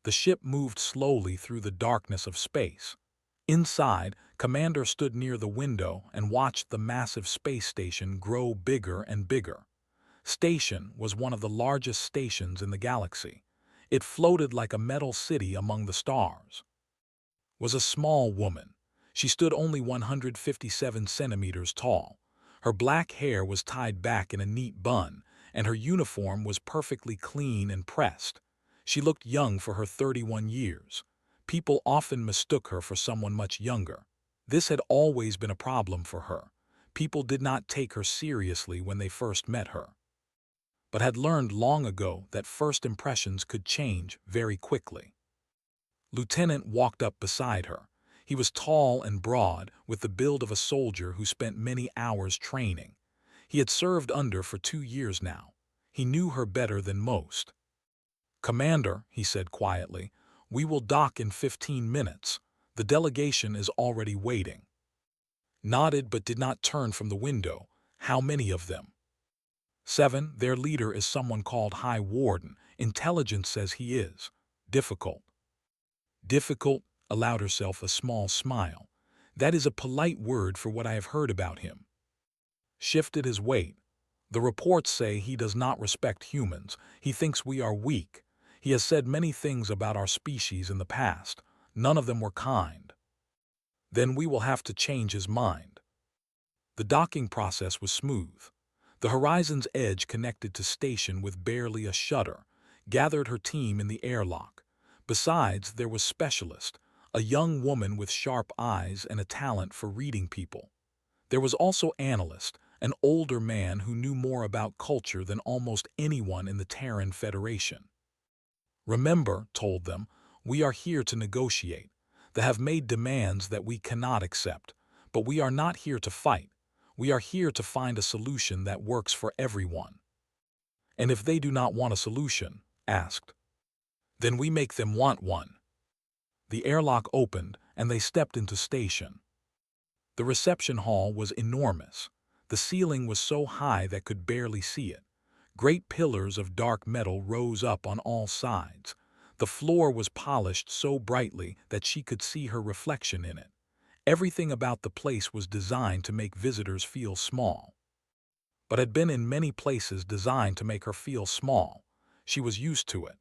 The ship moved slowly through the darkness of space. Inside, Commander stood near the window and watched the massive space station grow bigger and bigger. Station was one of the largest stations in the galaxy. It floated like a metal city among the stars. Was a small woman. She stood only 157 centimeters tall. Her black hair was tied back in a neat bun, and her uniform was perfectly clean and pressed. She looked young for her 31 years. People often mistook her for someone much younger. This had always been a problem for her. People did not take her seriously when they first met her, but had learned long ago that first impressions could change very quickly. Lieutenant walked up beside her. He was tall and broad, with the build of a soldier who spent many hours training. He had served under for 2 years now. He knew her better than most. "Commander," he said quietly, "we will dock in 15 minutes. The delegation is already waiting." Nodded but did not turn from the window. "How many of them?" "7. Their leader is someone called High Warden. Intelligence says he is difficult." "Difficult," allowed herself a small smile. "That is a polite word for what I have heard about him." Shifted his weight. "The reports say he does not respect humans. He thinks we are weak. He has said many things about our species in the past. None of them were kind." "Then we will have to change his mind." The docking process was smooth. The horizon's edge connected to station with barely a shudder, gathered her team in the airlock. Besides, there was Specialist, a young woman with sharp eyes and a talent for reading people. There was also Analyst, an older man who knew more about culture than almost anyone in the Terran Federation. "Remember," told them, "we are here to negotiate. They have made demands that we cannot accept, but we are not here to fight. We are here to find a solution that works for everyone." "And if they do not want a solution?" asked. "Then we make them want one." The airlock opened, and they stepped into station. The reception hall was enormous. The ceiling was so high that could barely see it. Great pillars of dark metal rose up on all sides. The floor was polished so brightly that she could see her reflection in it. Everything about the place was designed to make visitors feel small, but had been in many places designed to make her feel small. She was used to it.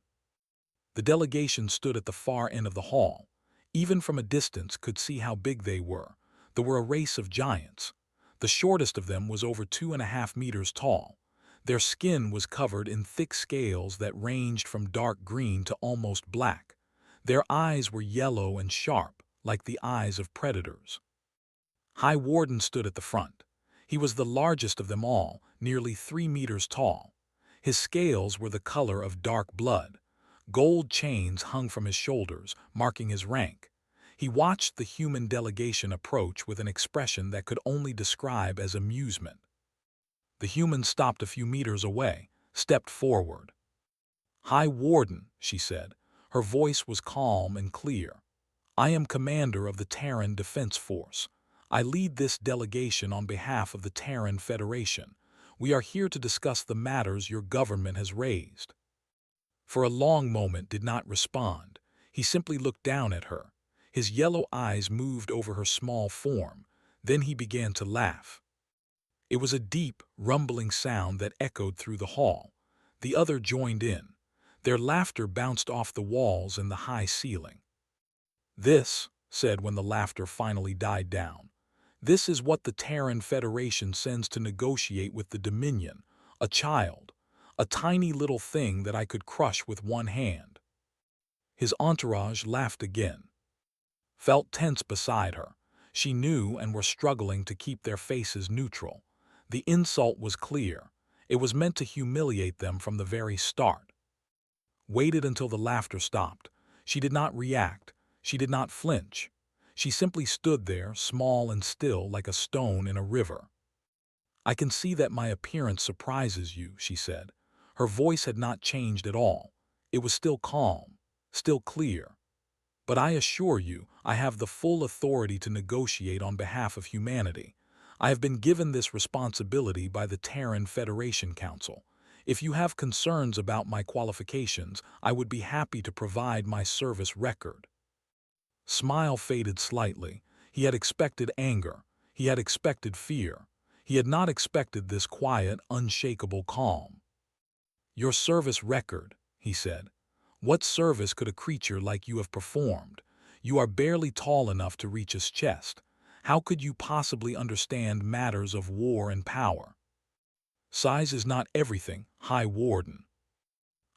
The delegation stood at the far end of the hall. Even from a distance could see how big they were. They were a race of giants. The shortest of them was over 2.5 meters tall. Their skin was covered in thick scales that ranged from dark green to almost black. Their eyes were yellow and sharp, like the eyes of predators. High Warden stood at the front. He was the largest of them all, nearly 3 meters tall. His scales were the color of dark blood. Gold chains hung from his shoulders, marking his rank. He watched the human delegation approach with an expression that could only describe as amusement. The human stopped a few meters away, stepped forward. "High Warden," she said. Her voice was calm and clear. "I am commander of the Terran Defense Force. I lead this delegation on behalf of the Terran Federation. We are here to discuss the matters your government has raised." For a long moment did not respond. He simply looked down at her. His yellow eyes moved over her small form. Then he began to laugh. It was a deep, rumbling sound that echoed through the hall. The other joined in. Their laughter bounced off the walls and the high ceiling. "This," said when the laughter finally died down, "this is what the Terran Federation sends to negotiate with the Dominion. A child. A tiny little thing that I could crush with one hand." His entourage laughed again. Felt tense beside her. She knew and were struggling to keep their faces neutral. The insult was clear. It was meant to humiliate them from the very start. Waited until the laughter stopped. She did not react. She did not flinch. She simply stood there, small and still like a stone in a river. "I can see that my appearance surprises you," she said. Her voice had not changed at all. It was still calm, still clear. "But I assure you, I have the full authority to negotiate on behalf of humanity. I have been given this responsibility by the Terran Federation Council. If you have concerns about my qualifications, I would be happy to provide my service record. Smile faded slightly. He had expected anger. He had expected fear. He had not expected this quiet, unshakable calm. Your service record, he said. What service could a creature like you have performed? You are barely tall enough to reach his chest. How could you possibly understand matters of war and power? Size is not everything, High Warden.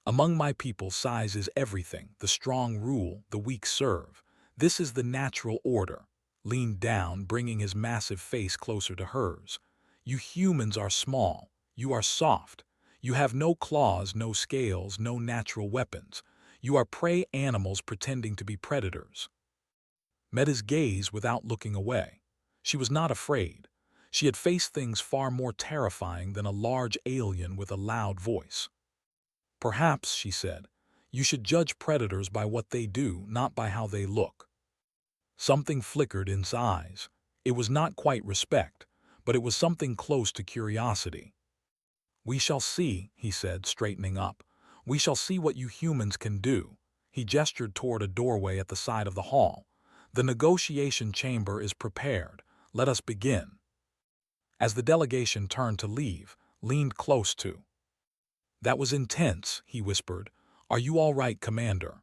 Among my people, size is everything. The strong rule, the weak serve. This is the natural order. Leaned down, bringing his massive face closer to hers. You humans are small. You are soft. You have no claws, no scales, no natural weapons. You are prey animals pretending to be predators. Met his gaze without looking away. She was not afraid. She had faced things far more terrifying than a large alien with a loud voice. Perhaps, she said, you should judge predators by what they do, not by how they look. Something flickered in his eyes. It was not quite respect, but it was something close to curiosity. We shall see, he said, straightening up. We shall see what you humans can do. He gestured toward a doorway at the side of the hall. The negotiation chamber is prepared. Let us begin. As the delegation turned to leave, leaned close to. That was intense, he whispered. Are you all right, Commander?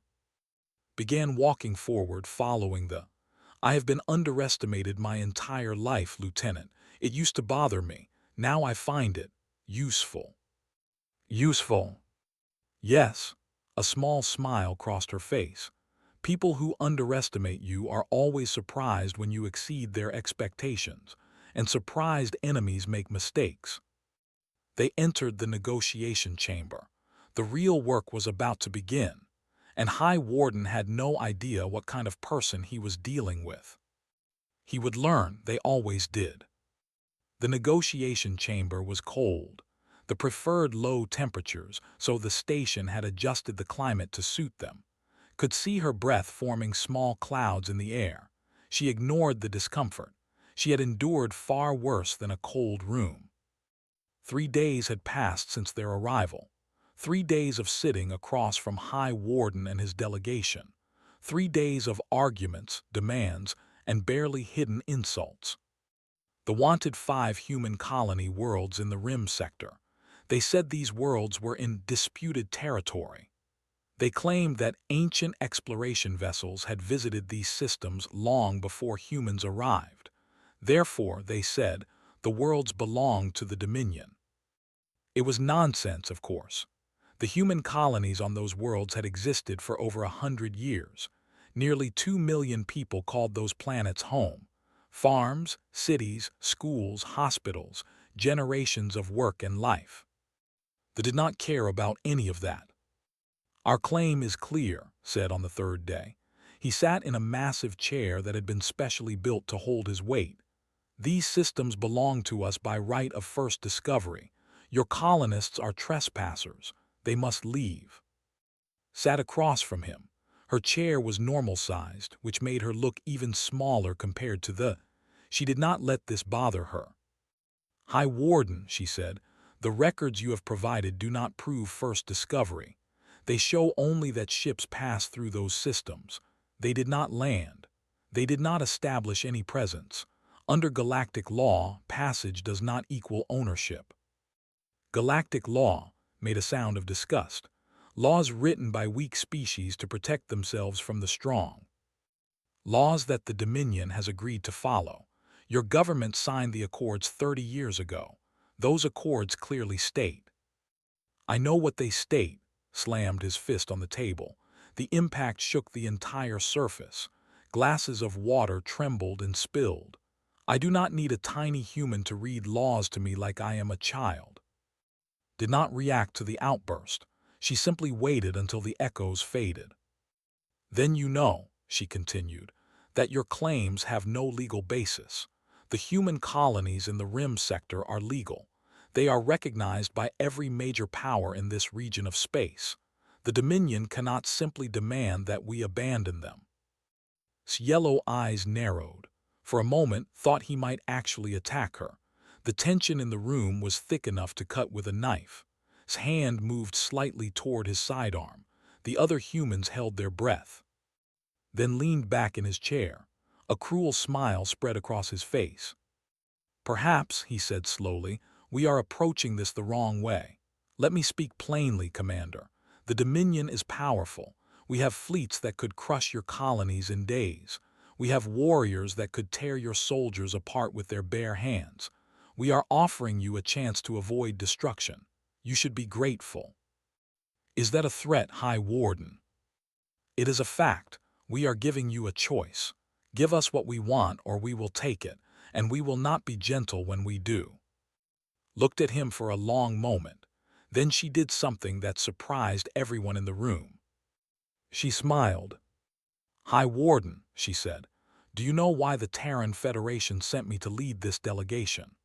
Began walking forward, following the. I have been underestimated my entire life, Lieutenant. It used to bother me. Now I find it useful. Useful. Yes. A small smile crossed her face. People who underestimate you are always surprised when you exceed their expectations, and surprised enemies make mistakes. They entered the negotiation chamber. The real work was about to begin, and High Warden had no idea what kind of person he was dealing with. He would learn, they always did. The negotiation chamber was cold, the preferred low temperatures, so the station had adjusted the climate to suit them. Could see her breath forming small clouds in the air. She ignored the discomfort. She had endured far worse than a cold room. 3 days had passed since their arrival. 3 days of sitting across from High Warden and his delegation. 3 days of arguments, demands, and barely hidden insults. The wanted 5 human colony worlds in the Rim sector. They said these worlds were in disputed territory. They claimed that ancient exploration vessels had visited these systems long before humans arrived. Therefore, they said, the worlds belonged to the Dominion. It was nonsense, of course. The human colonies on those worlds had existed for over 100 years. Nearly 2 million people called those planets home. Farms, cities, schools, hospitals, generations of work and life. They did not care about any of that. Our claim is clear, said on the 3rd day. He sat in a massive chair that had been specially built to hold his weight. These systems belong to us by right of first discovery. Your colonists are trespassers. They must leave. Sat across from him. Her chair was normal-sized, which made her look even smaller compared to the. She did not let this bother her. High Warden, she said, the records you have provided do not prove first discovery. They show only that ships passed through those systems. They did not land. They did not establish any presence. Under galactic law, passage does not equal ownership. Galactic law made a sound of disgust. Laws written by weak species to protect themselves from the strong. Laws that the Dominion has agreed to follow. Your government signed the accords 30 years ago. Those accords clearly state. I know what they state, slammed his fist on the table. The impact shook the entire surface. Glasses of water trembled and spilled. I do not need a tiny human to read laws to me like I am a child. Did not react to the outburst. She simply waited until the echoes faded. Then you know, she continued, that your claims have no legal basis. The human colonies in the Rim sector are legal. They are recognized by every major power in this region of space. The Dominion cannot simply demand that we abandon them. His yellow eyes narrowed. For a moment, thought he might actually attack her. The tension in the room was thick enough to cut with a knife. His hand moved slightly toward his sidearm. The other humans held their breath, then leaned back in his chair. A cruel smile spread across his face. "Perhaps," he said slowly, "we are approaching this the wrong way. Let me speak plainly, Commander. The Dominion is powerful. We have fleets that could crush your colonies in days. We have warriors that could tear your soldiers apart with their bare hands. We are offering you a chance to avoid destruction. You should be grateful." "Is that a threat, High Warden?" "It is a fact. We are giving you a choice. Give us what we want or we will take it, and we will not be gentle when we do." Looked at him for a long moment. Then she did something that surprised everyone in the room. She smiled. "High Warden," she said, "do you know why the Terran Federation sent me to lead this delegation?"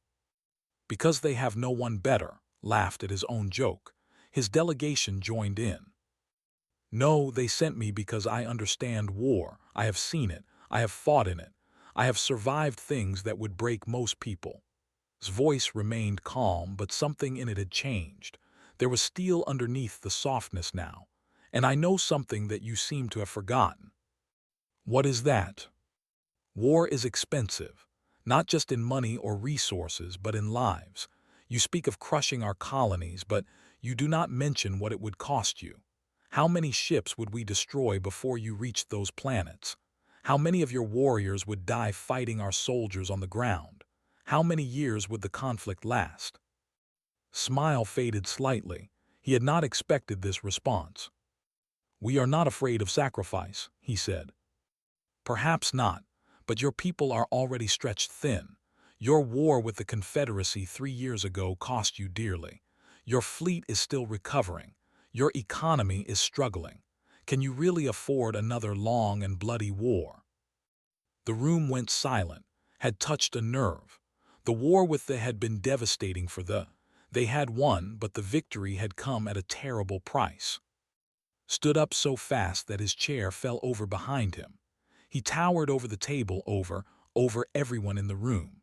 "Because they have no one better," laughed at his own joke. His delegation joined in. "No, they sent me because I understand war. I have seen it. I have fought in it. I have survived things that would break most people." His voice remained calm, but something in it had changed. There was steel underneath the softness now. "And I know something that you seem to have forgotten." "What is that?" "War is expensive, not just in money or resources, but in lives. You speak of crushing our colonies, but you do not mention what it would cost you. How many ships would we destroy before you reached those planets? How many of your warriors would die fighting our soldiers on the ground? How many years would the conflict last?" Smile faded slightly. He had not expected this response. "We are not afraid of sacrifice," he said. "Perhaps not, but your people are already stretched thin. Your war with the Confederacy 3 years ago cost you dearly. Your fleet is still recovering. Your economy is struggling. Can you really afford another long and bloody war?" The room went silent, had touched a nerve. The war with the had been devastating for the. They had won, but the victory had come at a terrible price. Stood up so fast that his chair fell over behind him. He towered over the table, over everyone in the room.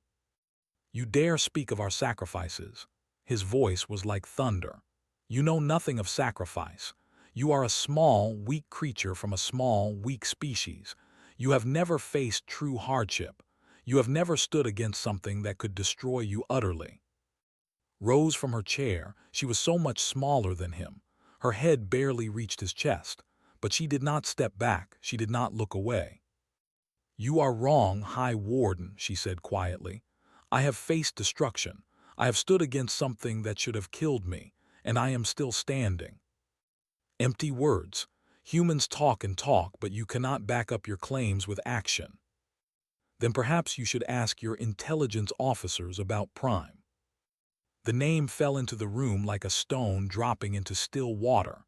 "You dare speak of our sacrifices?" His voice was like thunder. "You know nothing of sacrifice. You are a small, weak creature from a small, weak species. You have never faced true hardship. You have never stood against something that could destroy you utterly." Rose from her chair. She was so much smaller than him. Her head barely reached his chest, but she did not step back. She did not look away. "You are wrong, High Warden," she said quietly. "I have faced destruction. I have stood against something that should have killed me, and I am still standing." Empty words. Humans talk and talk, but you cannot back up your claims with action. "Then perhaps you should ask your intelligence officers about Prime." The name fell into the room like a stone dropping into still water.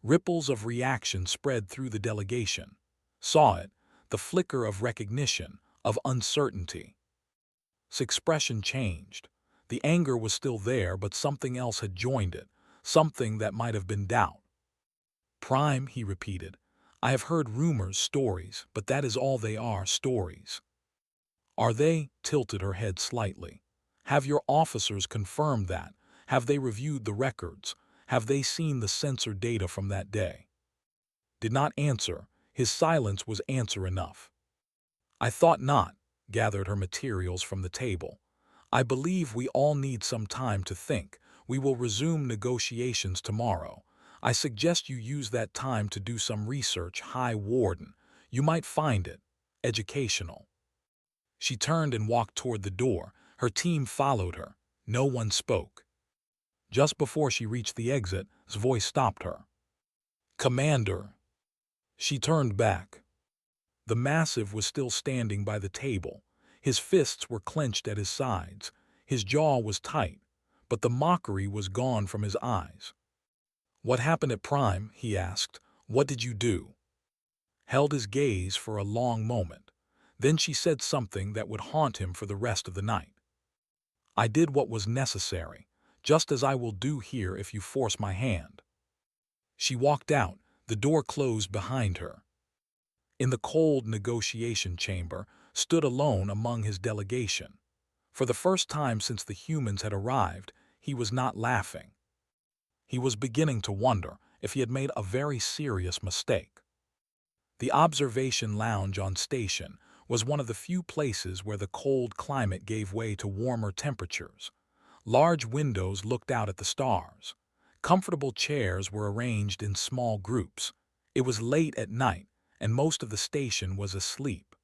Ripples of reaction spread through the delegation. Saw it, the flicker of recognition, of uncertainty. His expression changed. The anger was still there, but something else had joined it, something that might have been doubt. "Prime," he repeated. "I have heard rumors, stories, but that is all they are, stories." "Are they?" Tilted her head slightly. "Have your officers confirmed that? Have they reviewed the records? Have they seen the sensor data from that day?" Did not answer. His silence was answer enough. "I thought not," gathered her materials from the table. "I believe we all need some time to think. We will resume negotiations tomorrow. I suggest you use that time to do some research, High Warden. You might find it educational." She turned and walked toward the door. Her team followed her. No one spoke. Just before she reached the exit, his voice stopped her. "Commander." She turned back. The Massive was still standing by the table. His fists were clenched at his sides. His jaw was tight, but the mockery was gone from his eyes. "What happened at Prime?" he asked. "What did you do?" Held his gaze for a long moment. Then she said something that would haunt him for the rest of the night. "I did what was necessary, just as I will do here if you force my hand." She walked out. The door closed behind her. In the cold negotiation chamber, stood alone among his delegation. For the first time since the humans had arrived, he was not laughing. He was beginning to wonder if he had made a very serious mistake. The observation lounge on station was one of the few places where the cold climate gave way to warmer temperatures. Large windows looked out at the stars. Comfortable chairs were arranged in small groups. It was late at night, and most of the station was asleep.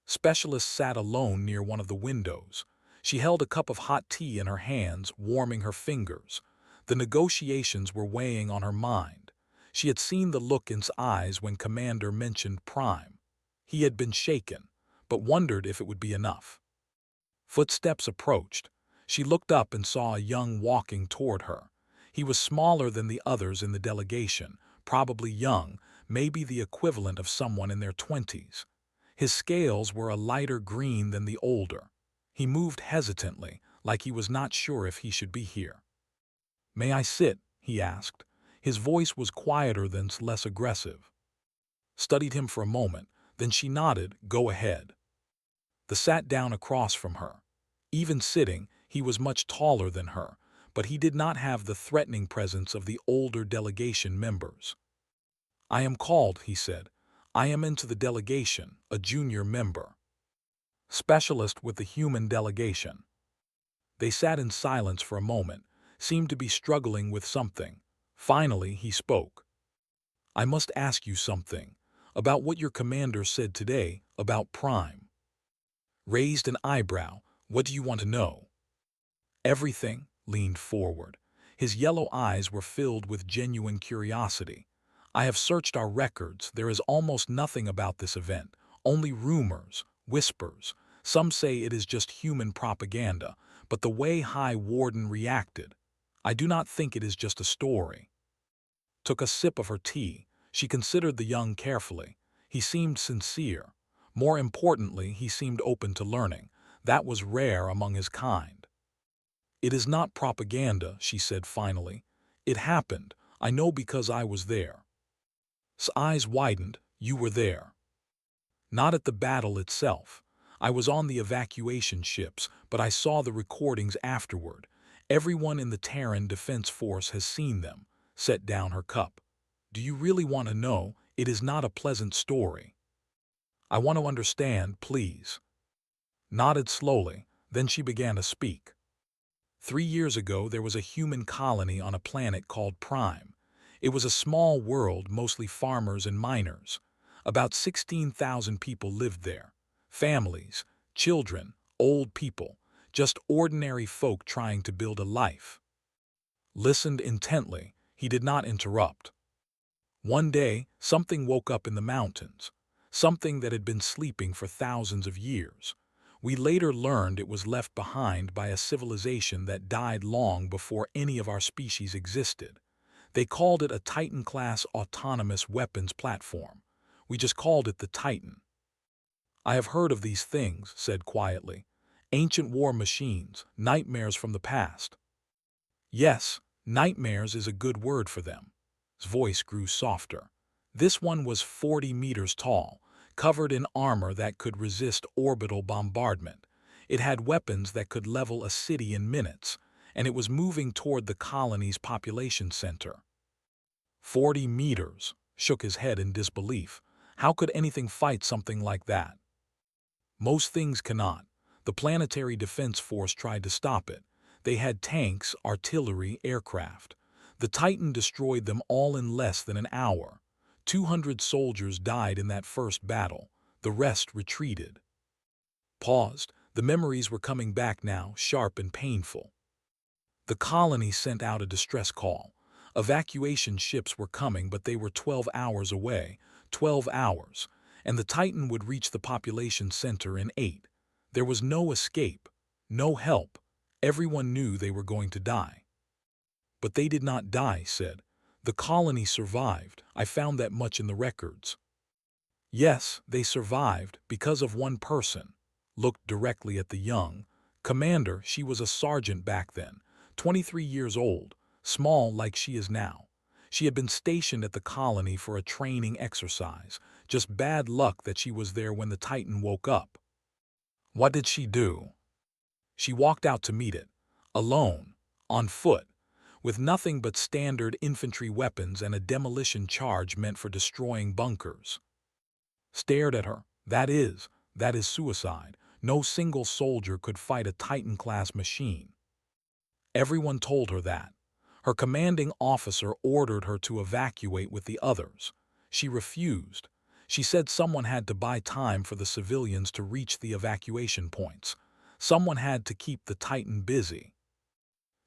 Specialist sat alone near one of the windows. She held a cup of hot tea in her hands, warming her fingers. The negotiations were weighing on her mind. She had seen the look in his eyes when Commander mentioned Prime. He had been shaken, but wondered if it would be enough. Footsteps approached. She looked up and saw a young walking toward her. He was smaller than the others in the delegation, probably young, maybe the equivalent of someone in their 20s. His scales were a lighter green than the older. He moved hesitantly, like he was not sure if he should be here. "May I sit?" he asked. His voice was quieter than less aggressive. Studied him for a moment, then she nodded, "Go ahead." The sat down across from her. Even sitting, he was much taller than her, but he did not have the threatening presence of the older delegation members. "I am called," he said. "I am into the delegation, a junior member. Specialist with the human delegation." They sat in silence for a moment, seemed to be struggling with something. Finally, he spoke. "I must ask you something, about what your commander said today, about Prime." Raised an eyebrow. "What do you want to know?" "Everything," leaned forward. His yellow eyes were filled with genuine curiosity. "I have searched our records. There is almost nothing about this event, only rumors, whispers. Some say it is just human propaganda, but the way High Warden reacted, I do not think it is just a story." Took a sip of her tea. She considered the young carefully. He seemed sincere. More importantly, he seemed open to learning. That was rare among his kind. "It is not propaganda," she said finally. "It happened. I know because I was there." His eyes widened. "You were there?" "Not at the battle itself. I was on the evacuation ships, but I saw the recordings afterward. Everyone in the Terran Defense Force has seen them." Set down her cup. "Do you really want to know? It is not a pleasant story." "I want to understand, please." Nodded slowly, then she began to speak. 3 years ago, there was a human colony on a planet called Prime. It was a small world, mostly farmers and miners. About 16,000 people lived there. Families, children, old people, just ordinary folk trying to build a life. Listened intently. He did not interrupt. One day, something woke up in the mountains. Something that had been sleeping for thousands of years. We later learned it was left behind by a civilization that died long before any of our species existed. They called it a Titan-class autonomous weapons platform. We just called it the Titan. "I have heard of these things," said quietly. "Ancient war machines, nightmares from the past." "Yes, nightmares is a good word for them." His voice grew softer. "This one was 40 meters tall, covered in armor that could resist orbital bombardment. It had weapons that could level a city in minutes, and it was moving toward the colony's population center." 40 meters, shook his head in disbelief. How could anything fight something like that? "Most things cannot. The Planetary Defense Force tried to stop it. They had tanks, artillery, aircraft. The Titan destroyed them all in less than an hour. 200 soldiers died in that first battle. The rest retreated." Paused. The memories were coming back now, sharp and painful. The colony sent out a distress call. Evacuation ships were coming, but they were 12 hours away. 12 hours. And the Titan would reach the population center in 8. There was no escape, no help. Everyone knew they were going to die. "But they did not die," said. "The colony survived. I found that much in the records." "Yes, they survived because of one person." Looked directly at the young commander. She was a sergeant back then, 23 years old, small like she is now. She had been stationed at the colony for a training exercise. Just bad luck that she was there when the Titan woke up. "What did she do?" "She walked out to meet it. Alone. On foot. with nothing but standard infantry weapons and a demolition charge meant for destroying bunkers. Stared at her. That is suicide. No single soldier could fight a Titan-class machine. Everyone told her that. Her commanding officer ordered her to evacuate with the others. She refused. She said someone had to buy time for the civilians to reach the evacuation points. Someone had to keep the Titan busy.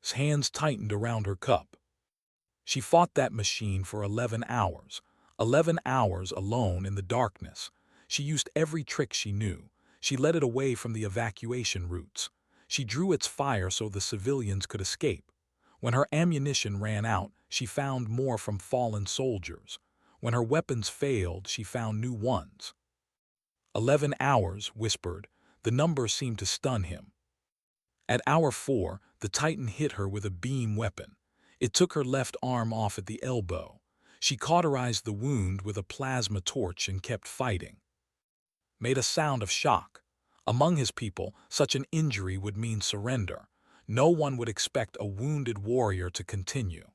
His hands tightened around her cup. She fought that machine for 11 hours. 11 hours alone in the darkness. She used every trick she knew. She led it away from the evacuation routes. She drew its fire so the civilians could escape. When her ammunition ran out, she found more from fallen soldiers. When her weapons failed, she found new ones. 11 hours, whispered. The number seemed to stun him. At hour 4, the Titan hit her with a beam weapon. It took her left arm off at the elbow. She cauterized the wound with a plasma torch and kept fighting. Made a sound of shock. Among his people, such an injury would mean surrender. No one would expect a wounded warrior to continue.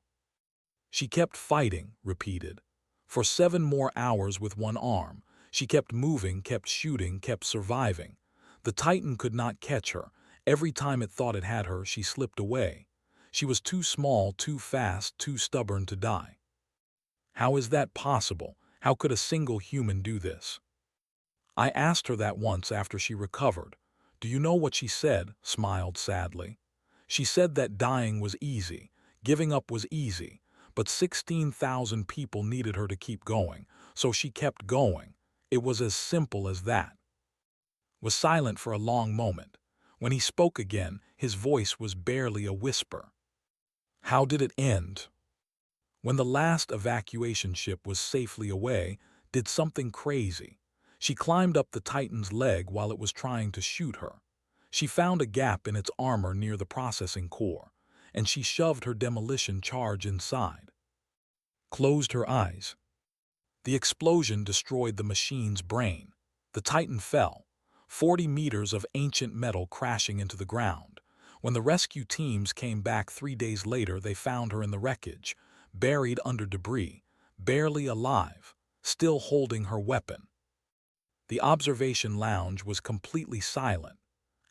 She kept fighting, repeated. For 7 more hours with one arm, she kept moving, kept shooting, kept surviving. The Titan could not catch her. Every time it thought it had her, she slipped away. She was too small, too fast, too stubborn to die. How is that possible? How could a single human do this? I asked her that once after she recovered. Do you know what she said? Smiled sadly. She said that dying was easy, giving up was easy, but 16,000 people needed her to keep going, so she kept going. It was as simple as that. Was silent for a long moment. When he spoke again, his voice was barely a whisper. How did it end? When the last evacuation ship was safely away, did something crazy. She climbed up the Titan's leg while it was trying to shoot her. She found a gap in its armor near the processing core, and she shoved her demolition charge inside. Closed her eyes. The explosion destroyed the machine's brain. The Titan fell, 40 meters of ancient metal crashing into the ground. When the rescue teams came back 3 days later, they found her in the wreckage, buried under debris, barely alive, still holding her weapon. The observation lounge was completely silent.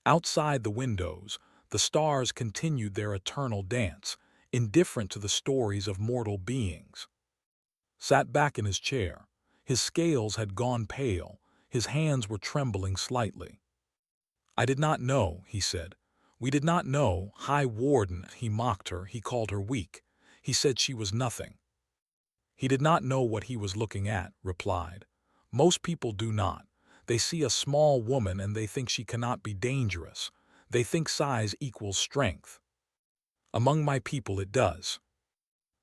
Outside the windows, the stars continued their eternal dance, indifferent to the stories of mortal beings. Sat back in his chair. His scales had gone pale. His hands were trembling slightly. I did not know, he said. We did not know. High Warden, he mocked her. He called her weak. He said she was nothing. He did not know what he was looking at, replied. Most people do not. They see a small woman and they think she cannot be dangerous. They think size equals strength. Among my people it does.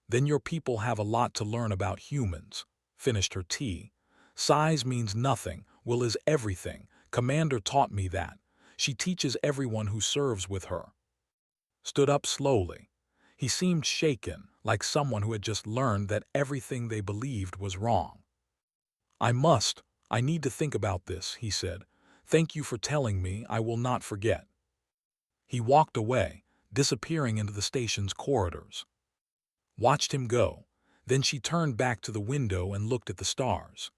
Then your people have a lot to learn about humans. Finished her tea. Size means nothing. Will is everything. Commander taught me that. She teaches everyone who serves with her. Stood up slowly. He seemed shaken, like someone who had just learned that everything they believed was wrong. I need to think about this, he said. Thank you for telling me. I will not forget. He walked away, disappearing into the station's corridors. Watched him go. Then she turned back to the window and looked at the stars.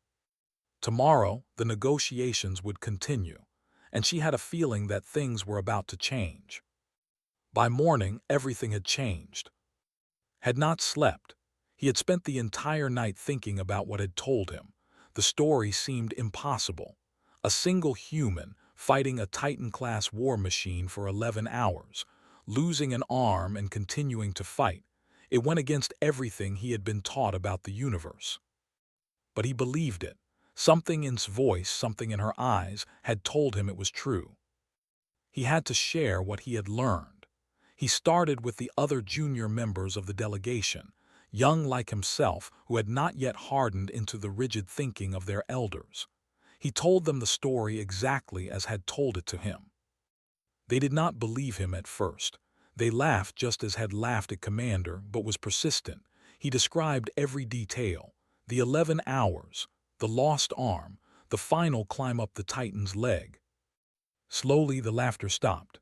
Tomorrow, the negotiations would continue, and she had a feeling that things were about to change. By morning, everything had changed. Had not slept. He had spent the entire night thinking about what had told him. The story seemed impossible. A single human fighting a Titan-class war machine for 11 hours, losing an arm and continuing to fight. It went against everything he had been taught about the universe. But he believed it. Something in his voice, something in her eyes, had told him it was true. He had to share what he had learned. He started with the other junior members of the delegation, young like himself, who had not yet hardened into the rigid thinking of their elders. He told them the story exactly as had told it to him. They did not believe him at first. They laughed just as had laughed at Commander, but was persistent. He described every detail, the 11 hours, the lost arm, the final climb up the Titan's leg. Slowly the laughter stopped.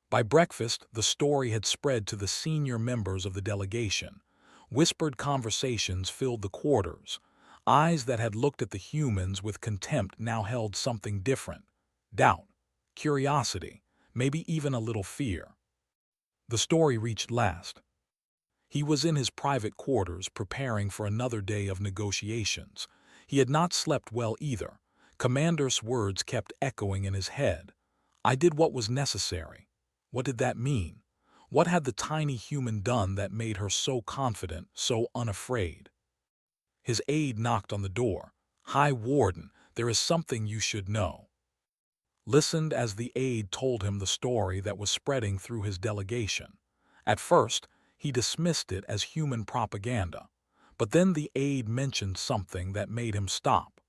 By breakfast, the story had spread to the senior members of the delegation. Whispered conversations filled the quarters. Eyes that had looked at the humans with contempt now held something different. Doubt, curiosity, maybe even a little fear. The story reached last. He was in his private quarters preparing for another day of negotiations. He had not slept well either. Commander's words kept echoing in his head. I did what was necessary. What did that mean? What had the tiny human done that made her so confident, so unafraid? His aide knocked on the door. High Warden, there is something you should know. Listened as the aide told him the story that was spreading through his delegation. At first, he dismissed it as human propaganda, but then the aide mentioned something that made him stop.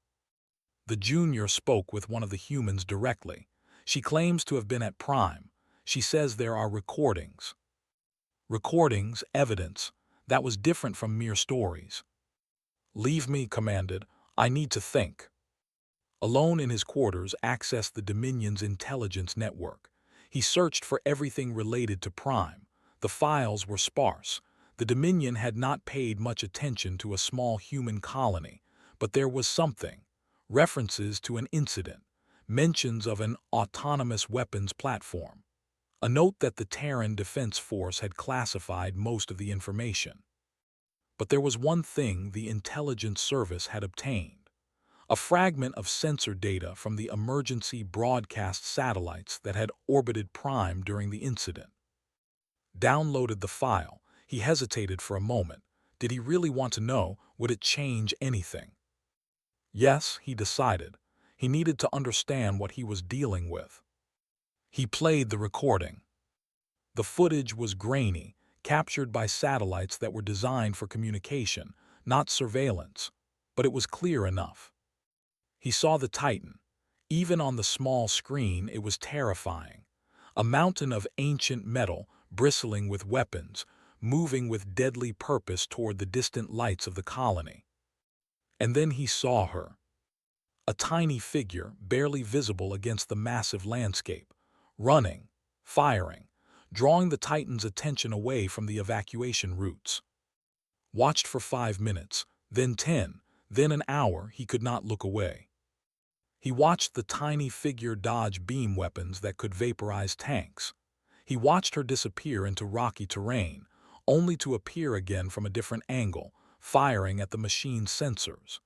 The junior spoke with one of the humans directly. She claims to have been at Prime. She says there are recordings. Recordings, evidence. That was different from mere stories. Leave me, commanded. I need to think. Alone in his quarters, accessed the Dominion's intelligence network. He searched for everything related to Prime. The files were sparse. The Dominion had not paid much attention to a small human colony, but there was something. References to an incident, mentions of an autonomous weapons platform. A note that the Terran Defense Force had classified most of the information. But there was one thing the intelligence service had obtained. A fragment of sensor data from the emergency broadcast satellites that had orbited Prime during the incident. Downloaded the file. He hesitated for a moment. Did he really want to know? Would it change anything? Yes, he decided. He needed to understand what he was dealing with. He played the recording. The footage was grainy, captured by satellites that were designed for communication, not surveillance, but it was clear enough. He saw the Titan. Even on the small screen, it was terrifying. A mountain of ancient metal, bristling with weapons, moving with deadly purpose toward the distant lights of the colony. And then he saw her. A tiny figure, barely visible against the massive landscape, running, firing, drawing the Titan's attention away from the evacuation routes. Watched for 5 minutes, then 10, then an hour. He could not look away. He watched the tiny figure dodge beam weapons that could vaporize tanks. He watched her disappear into rocky terrain, only to appear again from a different angle, firing at the machine's sensors.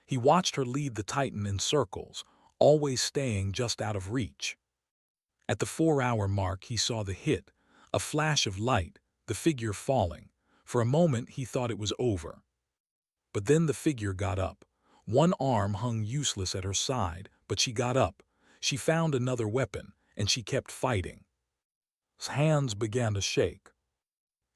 He watched her lead the Titan in circles, always staying just out of reach. At the 4-hour mark, he saw the hit, a flash of light, the figure falling. For a moment, he thought it was over. But then the figure got up. One arm hung useless at her side, but she got up. She found another weapon, and she kept fighting. His hands began to shake.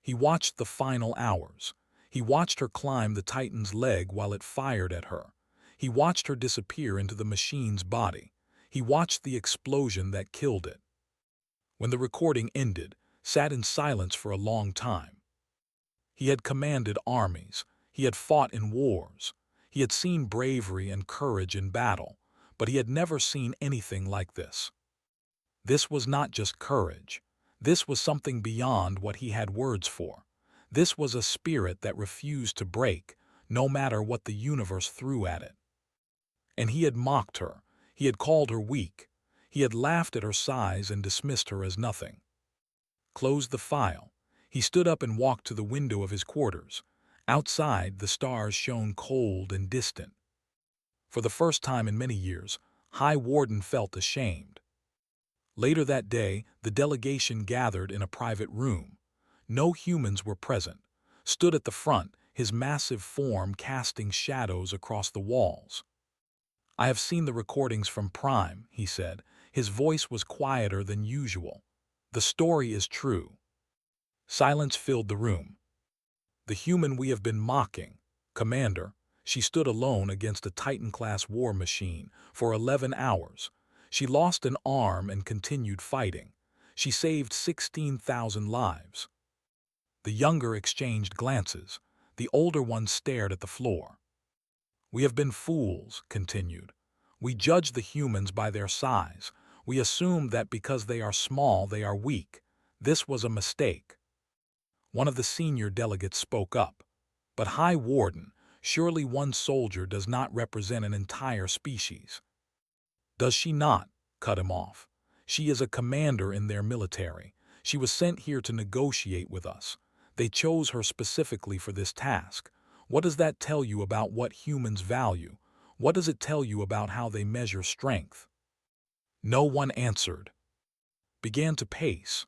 He watched the final hours. He watched her climb the Titan's leg while it fired at her. He watched her disappear into the machine's body. He watched the explosion that killed it. When the recording ended, sat in silence for a long time. He had commanded armies. He had fought in wars. He had seen bravery and courage in battle, but he had never seen anything like this. This was not just courage. This was something beyond what he had words for. This was a spirit that refused to break, no matter what the universe threw at it. And he had mocked her. He had called her weak. He had laughed at her size and dismissed her as nothing. Closed the file. He stood up and walked to the window of his quarters. Outside, the stars shone cold and distant. For the first time in many years, High Warden felt ashamed. Later that day, the delegation gathered in a private room. No humans were present. Stood at the front, his massive form casting shadows across the walls. I have seen the recordings from Prime, he said. His voice was quieter than usual. The story is true. Silence filled the room. The human we have been mocking, Commander, she stood alone against a Titan-class war machine for 11 hours. She lost an arm and continued fighting. She saved 16,000 lives. The younger exchanged glances. The older one stared at the floor. We have been fools, continued. We judge the humans by their size. We assume that because they are small, they are weak. This was a mistake. One of the senior delegates spoke up. But High Warden, surely one soldier does not represent an entire species. Does she not? Cut him off. She is a commander in their military. She was sent here to negotiate with us. They chose her specifically for this task. What does that tell you about what humans value? What does it tell you about how they measure strength? No one answered. Began to pace.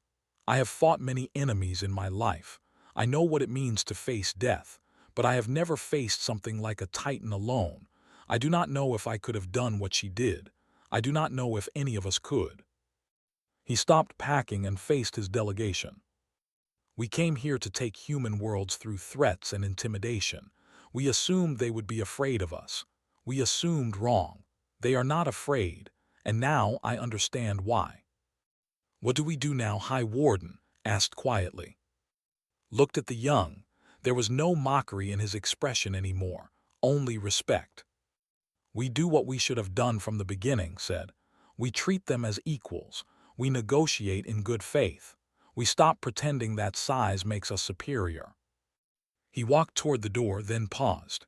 I have fought many enemies in my life. I know what it means to face death, but I have never faced something like a Titan alone. I do not know if I could have done what she did. I do not know if any of us could. He stopped packing and faced his delegation. We came here to take human worlds through threats and intimidation. We assumed they would be afraid of us. We assumed wrong. They are not afraid, and now I understand why. What do we do now? High Warden asked quietly. Looked at the young. There was no mockery in his expression anymore, only respect. We do what we should have done from the beginning, said. We treat them as equals. We negotiate in good faith. We stop pretending that size makes us superior. He walked toward the door, then paused.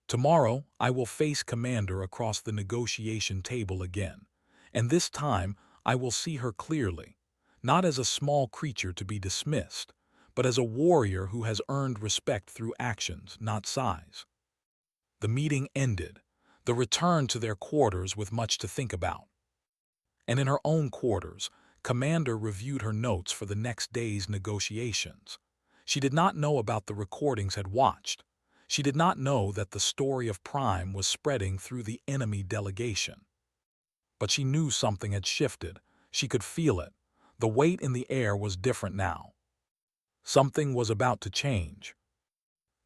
Tomorrow, I will face Commander across the negotiation table again, and this time I will see her clearly, not as a small creature to be dismissed, but as a warrior who has earned respect through actions, not size. The meeting ended, the return to their quarters with much to think about. And in her own quarters, Commander reviewed her notes for the next day's negotiations. She did not know about the recordings had watched. She did not know that the story of Prime was spreading through the enemy delegation. But she knew something had shifted. She could feel it. The weight in the air was different now. Something was about to change.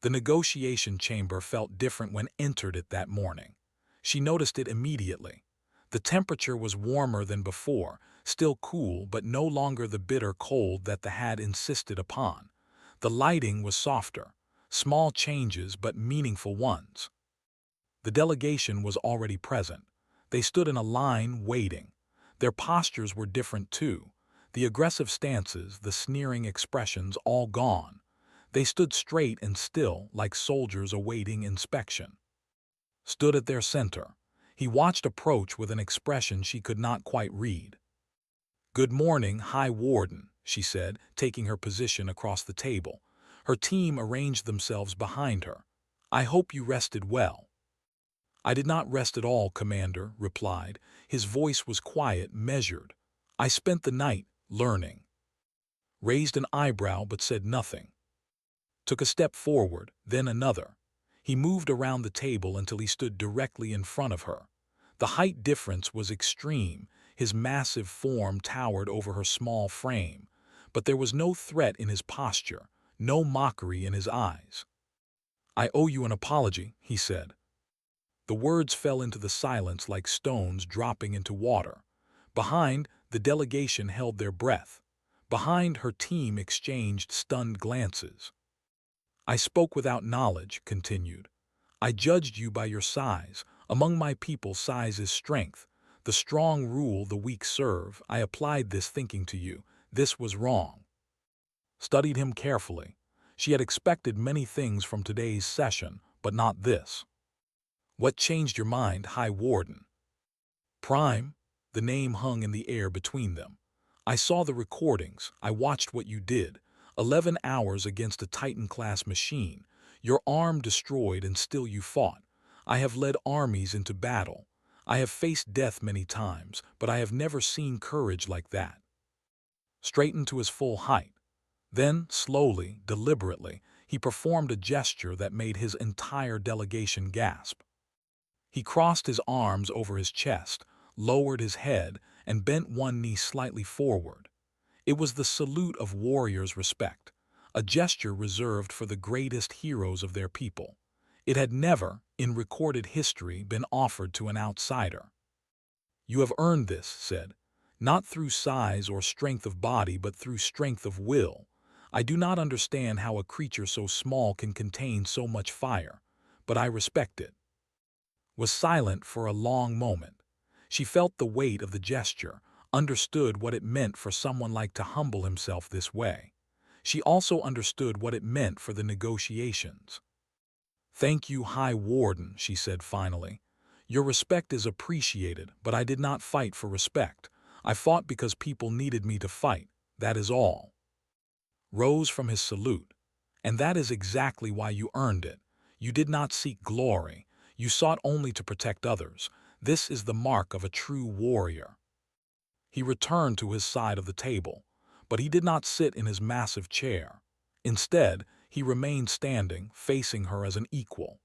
The negotiation chamber felt different when entered it that morning. She noticed it immediately. The temperature was warmer than before, still cool but no longer the bitter cold that the had insisted upon. The lighting was softer, small changes but meaningful ones. The delegation was already present. They stood in a line waiting. Their postures were different too. The aggressive stances, the sneering expressions, all gone. They stood straight and still like soldiers awaiting inspection. Stood at their center. He watched approach with an expression she could not quite read. Good morning, High Warden, she said, taking her position across the table. Her team arranged themselves behind her. I hope you rested well. I did not rest at all, Commander replied. His voice was quiet, measured. I spent the night learning. Raised an eyebrow but said nothing. Took a step forward, then another. He moved around the table until he stood directly in front of her. The height difference was extreme. His massive form towered over her small frame. But there was no threat in his posture, no mockery in his eyes. I owe you an apology, he said. The words fell into the silence like stones dropping into water. Behind, the delegation held their breath. Behind, her team exchanged stunned glances. I spoke without knowledge, continued. I judged you by your size. Among my people, size is strength. The strong rule, the weak serve. I applied this thinking to you. This was wrong. Studied him carefully. She had expected many things from today's session, but not this. What changed your mind, High Warden? Prime, the name hung in the air between them. I saw the recordings. I watched what you did. 11 hours against a Titan-class machine. Your arm destroyed and still you fought. I have led armies into battle. I have faced death many times, but I have never seen courage like that. Straightened to his full height. Then, slowly, deliberately, he performed a gesture that made his entire delegation gasp. He crossed his arms over his chest, lowered his head, and bent one knee slightly forward. It was the salute of warriors' respect, a gesture reserved for the greatest heroes of their people. It had never, in recorded history, been offered to an outsider. You have earned this, said, not through size or strength of body, but through strength of will. I do not understand how a creature so small can contain so much fire, but I respect it. Was silent for a long moment. She felt the weight of the gesture, understood what it meant for someone like to humble himself this way. She also understood what it meant for the negotiations. "Thank you, High Warden," she said finally. "Your respect is appreciated, but I did not fight for respect. I fought because people needed me to fight. That is all." Rose from his salute. "And that is exactly why you earned it. You did not seek glory. You sought only to protect others. This is the mark of a true warrior." He returned to his side of the table, but he did not sit in his massive chair. Instead, he remained standing, facing her as an equal.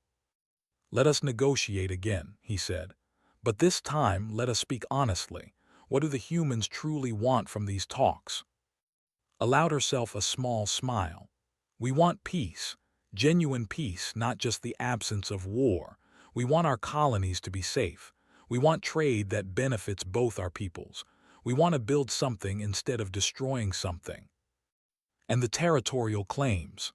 "Let us negotiate again," he said. "But this time, let us speak honestly. What do the humans truly want from these talks?" Allowed herself a small smile. "We want peace, genuine peace, not just the absence of war. We want our colonies to be safe. We want trade that benefits both our peoples. We want to build something instead of destroying something." And the territorial claims.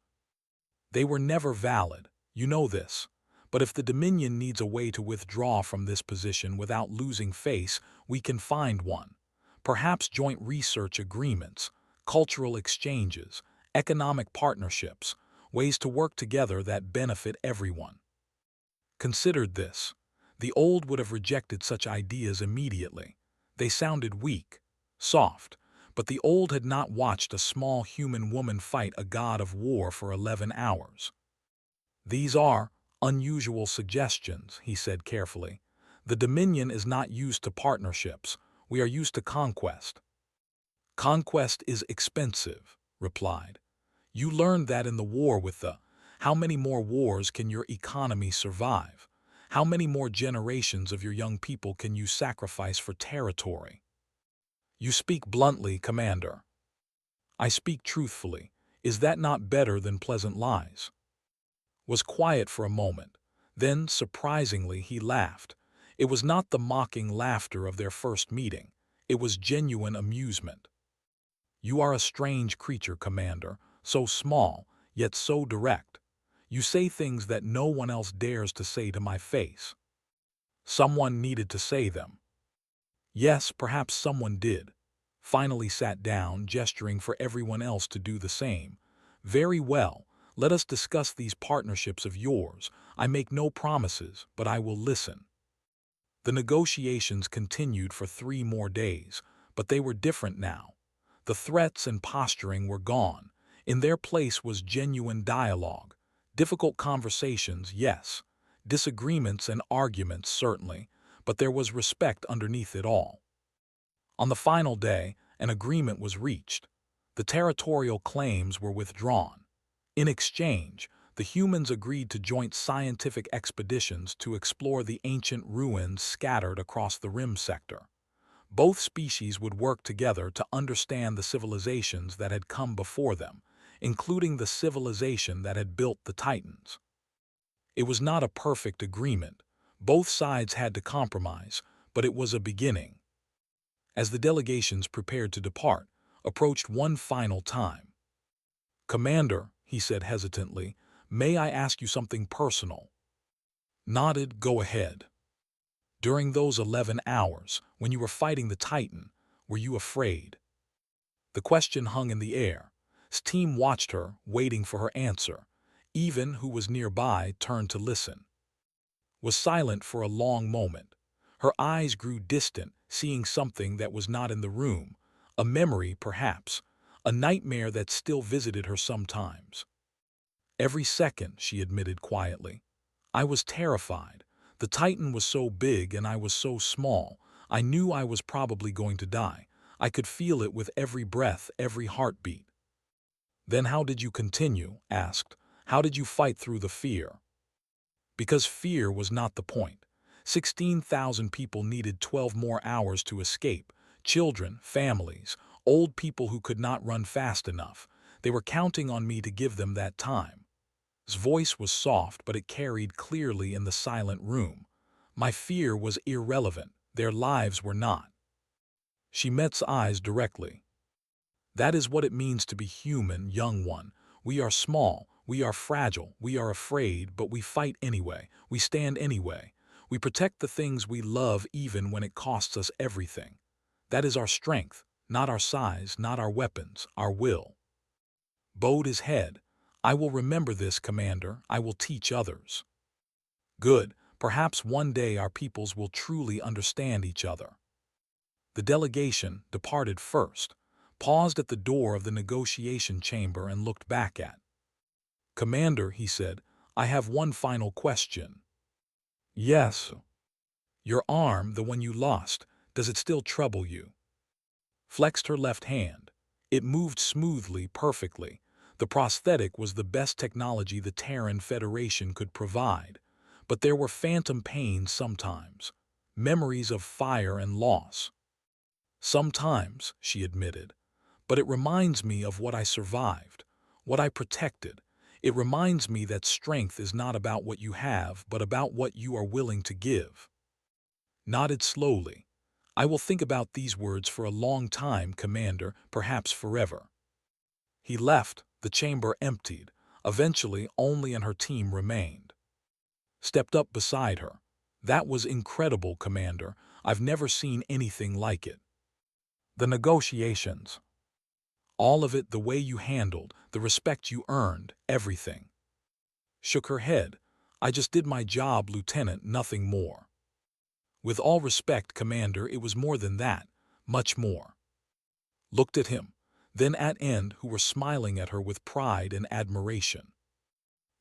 They were never valid, you know this. But if the Dominion needs a way to withdraw from this position without losing face, we can find one. Perhaps joint research agreements, cultural exchanges, economic partnerships, ways to work together that benefit everyone. Considered this. The old would have rejected such ideas immediately. They sounded weak, soft, but the old had not watched a small human woman fight a god of war for 11 hours. "These are unusual suggestions," he said carefully. "The Dominion is not used to partnerships. We are used to conquest." "Conquest is expensive," replied. "You learned that in the war with the. How many more wars can your economy survive? How many more generations of your young people can you sacrifice for territory?" "You speak bluntly, Commander." "I speak truthfully. Is that not better than pleasant lies?" Was quiet for a moment. Then, surprisingly, he laughed. It was not the mocking laughter of their first meeting. It was genuine amusement. "You are a strange creature, Commander, so small, yet so direct. You say things that no one else dares to say to my face." Someone needed to say them. Yes, perhaps someone did. Finally sat down, gesturing for everyone else to do the same. "Very well. Let us discuss these partnerships of yours. I make no promises, but I will listen." The negotiations continued for 3 more days, but they were different now. The threats and posturing were gone. In their place was genuine dialogue. Difficult conversations, yes. Disagreements and arguments, certainly, but there was respect underneath it all. On the final day, an agreement was reached. The territorial claims were withdrawn. In exchange, the humans agreed to joint scientific expeditions to explore the ancient ruins scattered across the rim sector. Both species would work together to understand the civilizations that had come before them, including the civilization that had built the Titans. It was not a perfect agreement. Both sides had to compromise, but it was a beginning. As the delegations prepared to depart, approached one final time. "Commander," he said hesitantly, "may I ask you something personal?" Nodded, "Go ahead." "During those 11 hours, when you were fighting the Titan, were you afraid?" The question hung in the air. His team watched her, waiting for her answer. Even, who was nearby, turned to listen. Was silent for a long moment. Her eyes grew distant, seeing something that was not in the room. A memory, perhaps. A nightmare that still visited her sometimes. "Every second," she admitted quietly. "I was terrified. The Titan was so big and I was so small. I knew I was probably going to die. I could feel it with every breath, every heartbeat." "Then how did you continue?" asked. "How did you fight through the fear?" Because fear was not the point. 16,000 people needed 12 more hours to escape. Children, families, old people who could not run fast enough. They were counting on me to give them that time. His voice was soft, but it carried clearly in the silent room. My fear was irrelevant. Their lives were not. She met's eyes directly. "That is what it means to be human, young one. We are small, we are fragile, we are afraid, but we fight anyway. We stand anyway. We protect the things we love even when it costs us everything. That is our strength, not our size, not our weapons, our will. Bowed his head. I will remember this, Commander. I will teach others. Good. Perhaps one day our peoples will truly understand each other. The delegation departed first, paused at the door of the negotiation chamber and looked back at. Commander, he said, I have one final question. Yes. Your arm, the one you lost, does it still trouble you? Flexed her left hand. It moved smoothly, perfectly. The prosthetic was the best technology the Terran Federation could provide. But there were phantom pains sometimes, memories of fire and loss. Sometimes, she admitted, but it reminds me of what I survived, what I protected. It reminds me that strength is not about what you have, but about what you are willing to give. Nodded slowly. I will think about these words for a long time, Commander, perhaps forever. He left, the chamber emptied. Eventually, only and her team remained. Stepped up beside her. That was incredible, Commander. I've never seen anything like it. The negotiations. All of it, the way you handled, the respect you earned, everything. Shook her head. I just did my job, Lieutenant, nothing more. With all respect, Commander, it was more than that, much more. Looked at him, then at End, who were smiling at her with pride and admiration.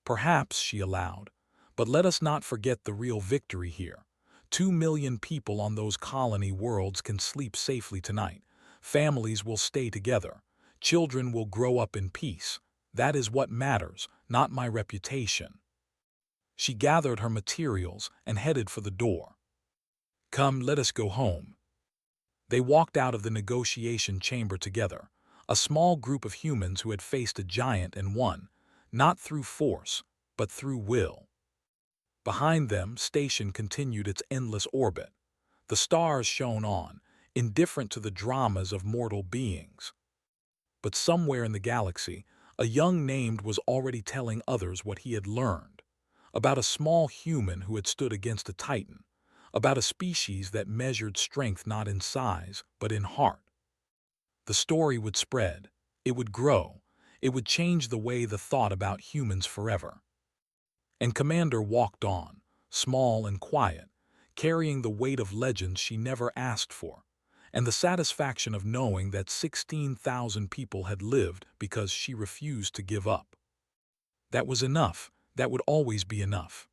Perhaps, she allowed, but let us not forget the real victory here. 2 million people on those colony worlds can sleep safely tonight. Families will stay together. Children will grow up in peace. That is what matters, not my reputation. She gathered her materials and headed for the door. Come, let us go home. They walked out of the negotiation chamber together, a small group of humans who had faced a giant and won, not through force, but through will. Behind them, Station continued its endless orbit. The stars shone on, indifferent to the dramas of mortal beings. But somewhere in the galaxy, a young named was already telling others what he had learned, about a small human who had stood against a titan, about a species that measured strength not in size, but in heart. The story would spread, it would grow, it would change the way the thought about humans forever. And Commander walked on, small and quiet, carrying the weight of legends she never asked for, and the satisfaction of knowing that 16,000 people had lived because she refused to give up. That was enough, that would always be enough.